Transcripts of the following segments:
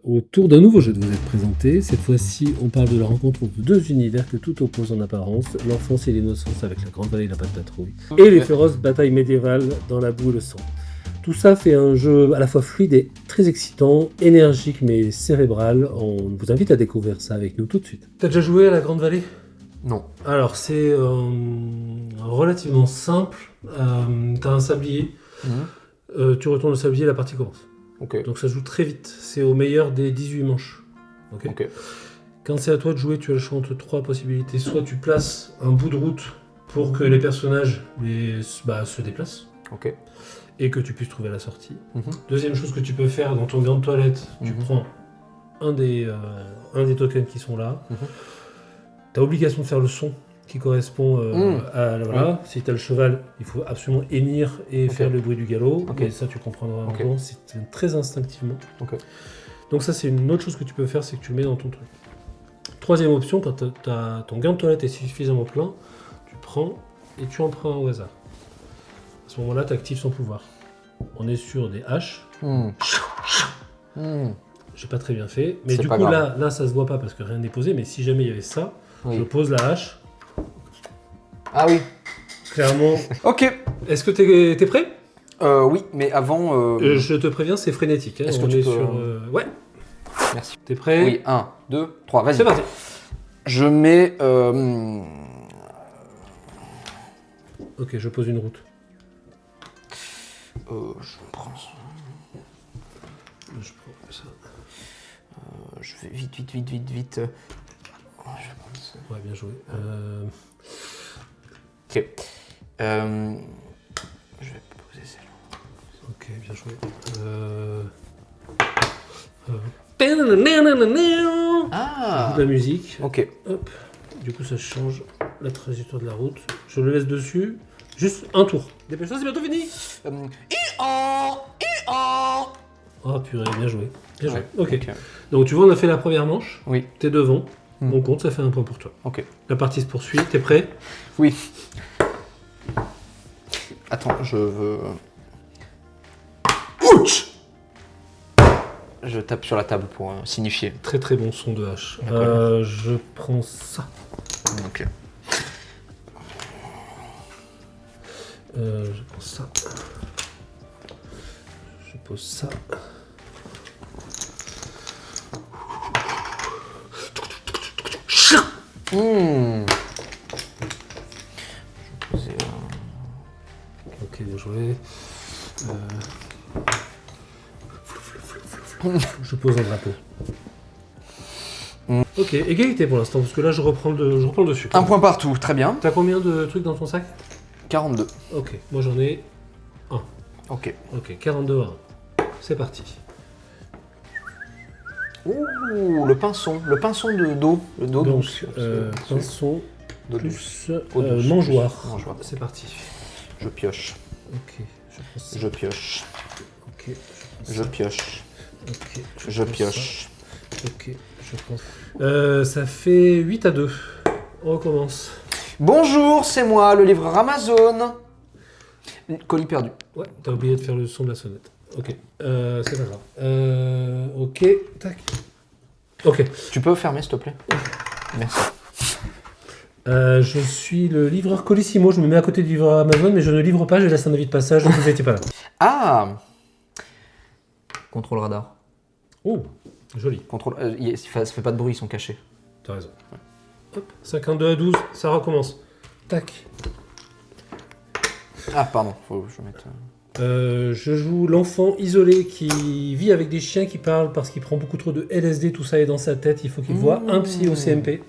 Au tour d'un nouveau jeu de vous être présenté, cette fois-ci on parle de la rencontre entre deux univers que tout oppose en apparence, l'enfance et l'innocence avec la Grande Vallée et la Patte Patrouille, et les féroces batailles médiévales dans la boue et le sang. Tout ça fait un jeu à la fois fluide et très excitant, énergique mais cérébral. On vous invite à découvrir ça avec nous tout de suite. T'as déjà joué à la Grande Vallée ? Non. Alors c'est relativement simple, t'as un sablier, tu retournes le sablier et la partie commence. Ok. Donc ça joue très vite, c'est au meilleur des 18 manches. Ok. Quand c'est à toi de jouer, tu as le choix entre trois possibilités. Soit tu places un bout de route pour que les personnages se déplacent Ok. et que tu puisses trouver la sortie. Deuxième chose que tu peux faire dans ton gant de toilette, tu prends un des tokens qui sont là. Tu as obligation de faire le son qui correspond à... Voilà. Oui. Si tu as le cheval, il faut absolument hennir et faire le bruit du galop. Et ça, tu comprendras un moment, c'est très instinctivement. Donc ça, c'est une autre chose que tu peux faire, c'est que tu le mets dans ton truc. Troisième option, quand ton gant de toilette est suffisamment plein, tu prends et tu en prends un au hasard. À ce moment-là, tu actives son pouvoir. On est sur des haches. J'ai pas très bien fait. Mais du coup, là, ça se voit pas parce que rien n'est posé. Mais si jamais il y avait ça, je pose la hache. Ah oui. Clairement. Ok. Est-ce que t'es prêt ? Oui, mais avant... Je te préviens, c'est frénétique. Est-ce que tu peux... Ouais. Merci. T'es prêt ? Oui, 1, 2, 3, vas-y. C'est parti. Je mets... Ok, je pose une route. Je prends ça. Je prends ça. Je vais vite. Je vais prendre ça. Ouais, bien joué. Ok. Je vais poser celle-là. Ok, bien joué. Ah. De la musique. Ok. Hop. Du coup, ça change la trajectoire de la route. Je le laisse dessus. Juste un tour. Dépêche-toi, c'est bientôt fini. Oh purée, bien joué. Bien joué. Ok. Donc tu vois, on a fait la première manche. Oui. T'es devant. On compte, ça fait un point pour toi. Ok. La partie se poursuit. T'es prêt ? Oui. Attends, je veux... Ouch ! Je tape sur la table pour signifier. Très très bon son de hache. Je prends ça. Ok. Je prends ça. Je pose ça. Je vais poser... Ok, bien joué. Je pose un drapeau. Ok, égalité pour l'instant, parce que là je reprends le dessus. Un point partout, très bien. T'as combien de trucs dans ton sac ? 42. Ok, moi j'en ai un. Ok. Ok, 42 à 1. C'est parti. Ouh, le pinson de d'eau. Le dos Donc, douce. pinson D'eau plus Eau douce. mangeoire. Mangeoire. C'est parti. Je pioche. Ok, je prends ça. Je pioche. Ok, Je pioche. ok, Je pioche. Ok, je prends. Ça fait 8 à 2. On recommence. Bonjour, c'est moi, le livreur Amazon. Colis perdu. Ouais, t'as oublié de faire le son de la sonnette. Ok, c'est pas grave. Ok, tac. Ok. Tu peux fermer, s'il te plaît ? Merci. Je suis le livreur Colissimo, je me mets à côté du livreur Amazon, mais je ne livre pas, je laisse un avis de passage, donc vous n'étiez pas là. Ah ! Contrôle radar. Oh, joli. Contrôle... ça fait pas de bruit, ils sont cachés. T'as raison. Ouais. Hop, 52 à 12, ça recommence. Tac. Ah, pardon, faut que je mette... Je joue l'enfant isolé qui vit avec des chiens qui parlent parce qu'il prend beaucoup trop de LSD, tout ça est dans sa tête, il faut qu'il voit un psy au CMP.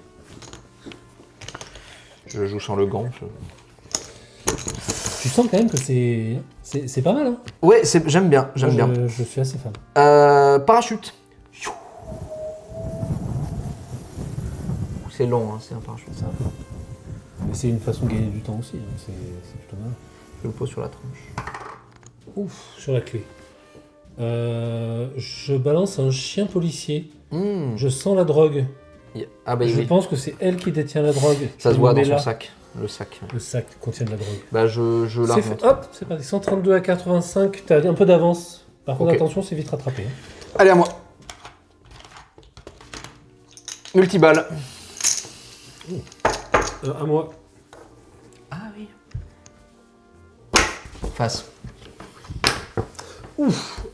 Je joue sans le gant. Tu sens quand même que c'est pas mal, hein ? Ouais, j'aime bien, bien. Je suis assez fan. Parachute. C'est long, hein, c'est un parachute. Ça. Mais c'est une façon de gagner du temps aussi, hein. C'est plutôt mal. Je le pose sur la tranche. Ouf, sur la clé. Je balance un chien policier. Je sens la drogue. Ah bah, je pense que c'est elle qui détient la drogue. Ça se voit dans son sac. Le sac. Le sac contient de la drogue. Bah je la remonte. Hop, c'est parti. 132 à 85, t'as un peu d'avance. Par contre, Ok. attention, c'est vite rattrapé. Hein. Allez, à moi. Multiballe. À moi. Ah oui. Face. Ouf.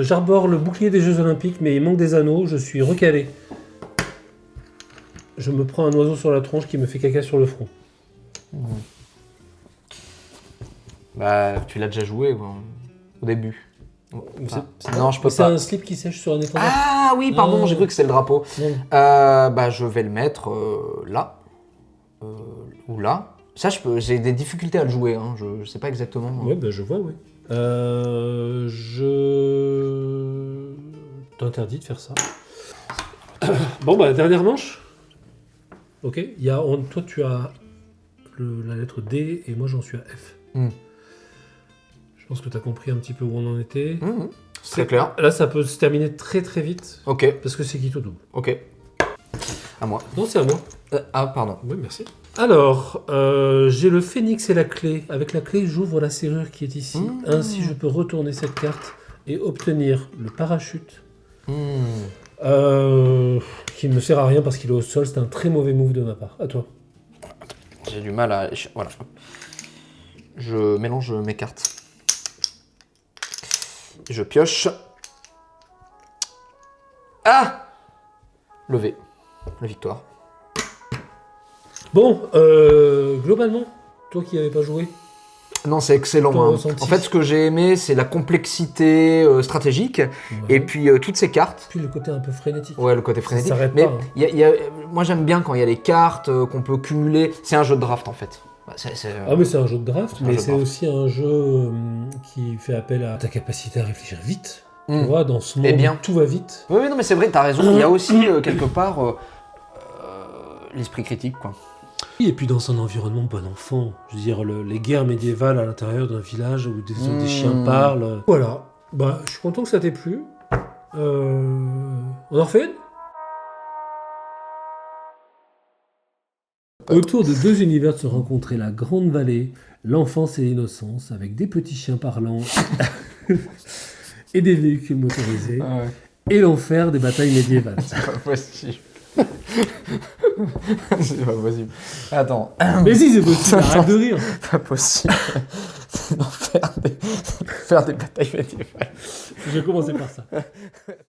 J'arbore le bouclier des Jeux Olympiques, mais il manque des anneaux. Je suis recalé. Je me prends un oiseau sur la tronche qui me fait caca sur le front. Bah, tu l'as déjà joué quoi, au début. Non, je peux pas. C'est un slip qui sèche sur un étendard. Ah oui, pardon, j'ai cru que c'était le drapeau. Bah, je vais le mettre là. Ou là. Ça, j'ai des difficultés à le jouer, hein. Je sais pas exactement. Ouais, bah je vois, oui. Je t'interdis de faire ça. Bon, bah, dernière manche. Ok. Toi, tu as la lettre D et moi, j'en suis à F. Je pense que tu as compris un petit peu où on en était. C'est très clair. Là, ça peut se terminer très très vite. Ok. Parce que c'est qui tout double. Ok. À moi. Non, c'est à moi. Pardon. Oui, merci. Alors, j'ai le phénix et la clé. Avec la clé, j'ouvre la serrure qui est ici. Ainsi, je peux retourner cette carte et obtenir le parachute. Qui ne me sert à rien parce qu'il est au sol. C'est un très mauvais move de ma part. À toi. J'ai du mal à... Voilà. Je mélange mes cartes. Je pioche. Ah! Levé. La victoire. Bon, globalement, toi qui n'avais pas joué. Non, c'est excellent. Ton Hein. ressenti. En fait, ce que j'ai aimé, c'est la complexité stratégique et puis toutes ces cartes. Puis le côté un peu frénétique. Ouais, le côté frénétique. Ça s'arrête Mais pas, hein. moi, j'aime bien quand il y a les cartes qu'on peut cumuler. C'est un jeu de draft, en fait. Ah, mais c'est un jeu de draft, mais c'est draft. aussi un jeu qui fait appel à ta capacité à réfléchir vite. Tu vois, dans ce monde, bien. où tout va vite. Oui, non, mais c'est vrai, t'as raison. Il y a aussi, quelque part, l'esprit critique, quoi. Et puis dans un environnement bon enfant. Je veux dire, les guerres médiévales à l'intérieur d'un village où des chiens parlent. Voilà. Bah, je suis content que ça t'ait plu. On en refait une ? Autour de deux univers se rencontrait la grande vallée, l'enfance et l'innocence, avec des petits chiens parlants et des véhicules motorisés, et l'enfer des batailles médiévales. C'est pas possible. C'est pas possible. Attends. Mais si, c'est possible, arrête de rire. Pas possible. Faire des batailles médiévales. Je vais commencer par ça.